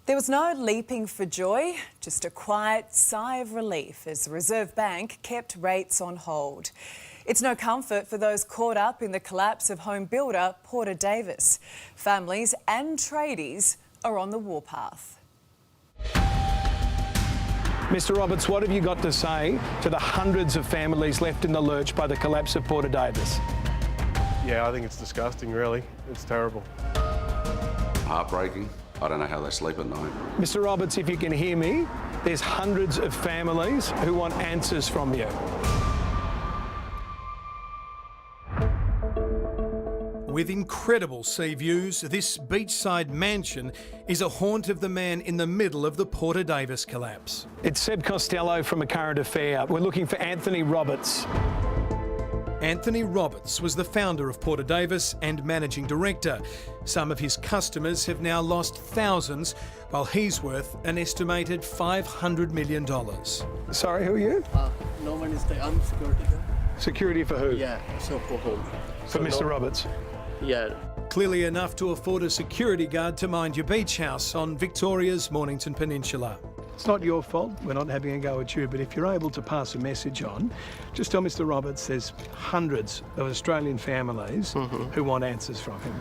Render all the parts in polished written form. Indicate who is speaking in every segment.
Speaker 1: There was no leaping for joy, just a quiet sigh of relief as the Reserve Bank kept rates on hold. It's no comfort for those caught up in the collapse of home builder Porter Davis. Families and tradies are on the warpath.
Speaker 2: Mr. Roberts, what have you got to say to the hundreds of families left in the lurch by the collapse of Porter Davis?
Speaker 3: Yeah, I think it's disgusting, really. It's terrible.
Speaker 4: Heartbreaking. I don't know how they sleep at night.
Speaker 2: Mr. Roberts, if you can hear me, there's hundreds of families who want answers from you.
Speaker 5: With incredible sea views, this beachside mansion is a haunt of the man in the middle of the Porter Davis collapse.
Speaker 2: It's Seb Costello from A Current Affair. We're looking for Anthony Roberts.
Speaker 5: Anthony Roberts was the founder of Porter Davis and managing director. Some of his customers have now lost thousands, while he's worth an estimated $500 million.
Speaker 2: Sorry, who are you?
Speaker 6: No one is there. I'm security guard.
Speaker 2: Security for who?
Speaker 6: Yeah, so for home.
Speaker 2: For Mr. Roberts.
Speaker 6: Yeah.
Speaker 5: Clearly enough to afford a security guard to mind your beach house on Victoria's Mornington Peninsula.
Speaker 2: It's not your fault. We're not having a go at you, but if you're able to pass a message on, just tell Mr. Roberts there's hundreds of Australian families who want answers from him.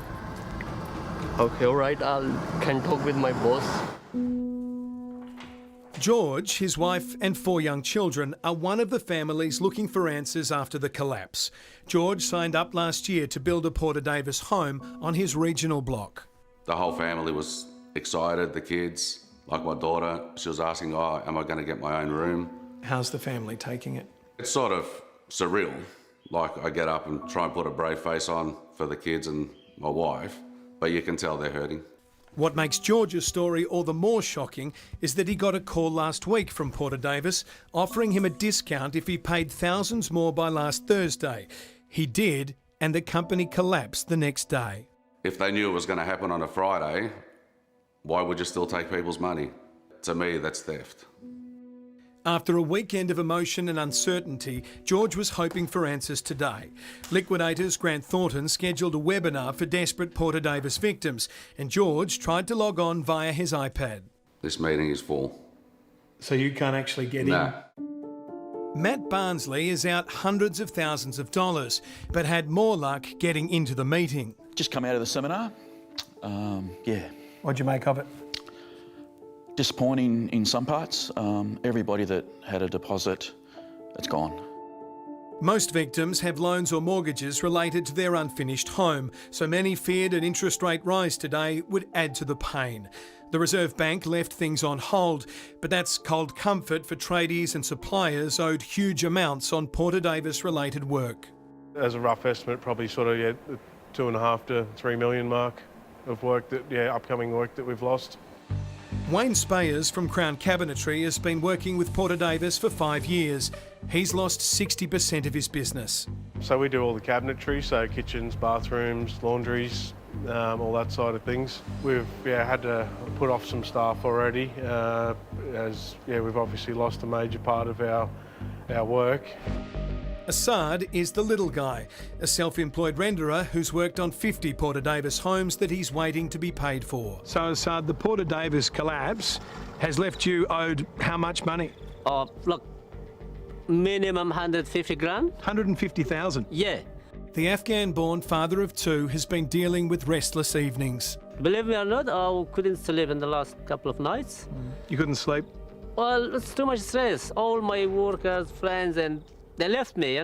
Speaker 6: Okay, all right. Can talk with my boss.
Speaker 5: George, his wife and 4 young children are one of the families looking for answers after the collapse. George signed up last year to build a Porter Davis home on his regional block.
Speaker 4: The whole family was excited, the kids. Like my daughter, she was asking, oh, am I going to get my own room?
Speaker 2: How's the family taking it?
Speaker 4: It's sort of surreal. Like I get up and try and put a brave face on for the kids and my wife, but you can tell they're hurting.
Speaker 5: What makes George's story all the more shocking is that he got a call last week from Porter Davis offering him a discount if he paid thousands more by last Thursday. He did, and the company collapsed the next day.
Speaker 4: If they knew it was going to happen on a Friday, why would you still take people's money? To me, that's theft.
Speaker 5: After a weekend of emotion and uncertainty, George was hoping for answers today. Liquidators Grant Thornton scheduled a webinar for desperate Porter Davis victims, and George tried to log on via his iPad.
Speaker 4: This meeting is full.
Speaker 2: So you can't actually get
Speaker 4: No.
Speaker 2: in?
Speaker 5: Matt Barnsley is out hundreds of thousands of dollars, but had more luck getting into the meeting.
Speaker 7: Just come out of the seminar. Yeah.
Speaker 2: What'd you make of it?
Speaker 7: Disappointing in some parts. Everybody that had a deposit, it's gone.
Speaker 5: Most victims have loans or mortgages related to their unfinished home, so many feared an interest rate rise today would add to the pain. The Reserve Bank left things on hold, but that's cold comfort for tradies and suppliers owed huge amounts on Porter Davis related work.
Speaker 3: As a rough estimate, probably sort of, the 2.5 to 3 million mark of work that, upcoming work that we've lost.
Speaker 5: Wayne Spayers from Crown Cabinetry has been working with Porter Davis for 5 years. He's lost 60% of his business.
Speaker 3: So we do all the cabinetry, so kitchens, bathrooms, laundries, all that side of things. We've had to put off some staff already, as we've obviously lost a major part of our work.
Speaker 5: Assad is the little guy, a self-employed renderer who's worked on 50 Porter Davis homes that he's waiting to be paid for.
Speaker 2: So, Assad, the Porter Davis collapse has left you owed how much money?
Speaker 8: Look, minimum 150 grand.
Speaker 2: 150,000?
Speaker 8: Yeah.
Speaker 5: The Afghan-born father of 2 has been dealing with restless evenings.
Speaker 8: Believe me or not, I couldn't sleep in the last couple of nights.
Speaker 2: You couldn't sleep?
Speaker 8: Well, it's too much stress. All my workers, friends, and they left me,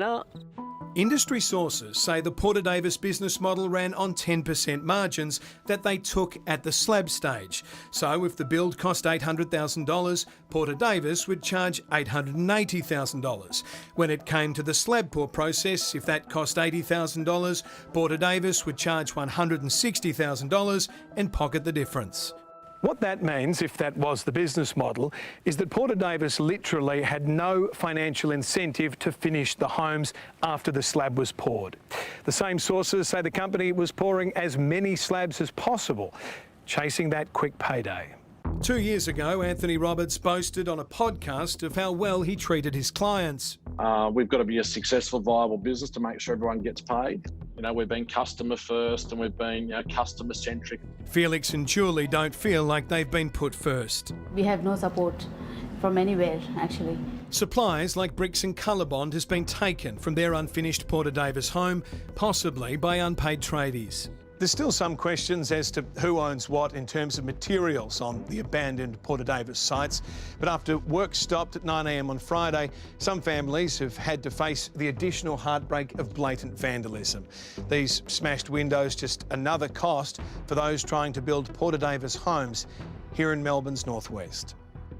Speaker 5: Industry sources say the Porter Davis business model ran on 10% margins that they took at the slab stage. So if the build cost $800,000, Porter Davis would charge $880,000. When it came to the slab pour process, if that cost $80,000, Porter Davis would charge $160,000 and pocket the difference.
Speaker 2: What that means, if that was the business model, is that Porter Davis literally had no financial incentive to finish the homes after the slab was poured. The same sources say the company was pouring as many slabs as possible, chasing that quick payday.
Speaker 5: 2 years ago, Anthony Roberts boasted on a podcast of how well he treated his clients.
Speaker 9: We've got to be a successful, viable business to make sure everyone gets paid. we've been customer first and we've been customer centric.
Speaker 5: Felix and Julie don't feel like they've been put first.
Speaker 10: We have no support from anywhere, actually.
Speaker 5: Supplies like bricks and colorbond has been taken from their unfinished Porter Davis home, possibly by unpaid tradies. There's still some questions as to who owns what in terms of materials on the abandoned Porter Davis sites. But after work stopped at 9 a.m. on Friday, some families have had to face the additional heartbreak of blatant vandalism. These smashed windows just another cost for those trying to build Porter Davis homes here in Melbourne's northwest.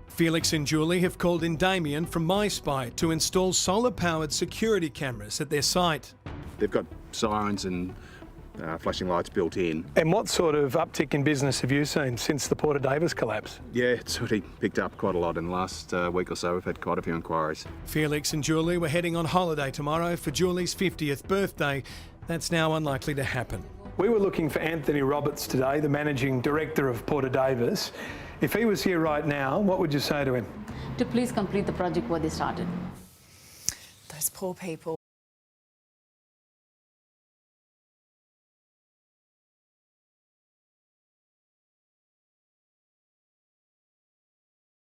Speaker 5: Felix and Julie have called in Damien from MySpy to install solar-powered security cameras at their site.
Speaker 11: They've got sirens and flashing lights built in.
Speaker 2: And what sort of uptick in business have you seen since the Porter Davis collapse?
Speaker 11: Yeah, it's already picked up quite a lot in the last week or so. We've had quite a few inquiries.
Speaker 5: Felix and Julie were heading on holiday tomorrow for Julie's 50th birthday. That's now unlikely to happen.
Speaker 2: We were looking for Anthony Roberts today, the managing director of Porter Davis. If he was here right now, what would you say to him?
Speaker 10: To please complete the project what they started.
Speaker 1: Those poor people.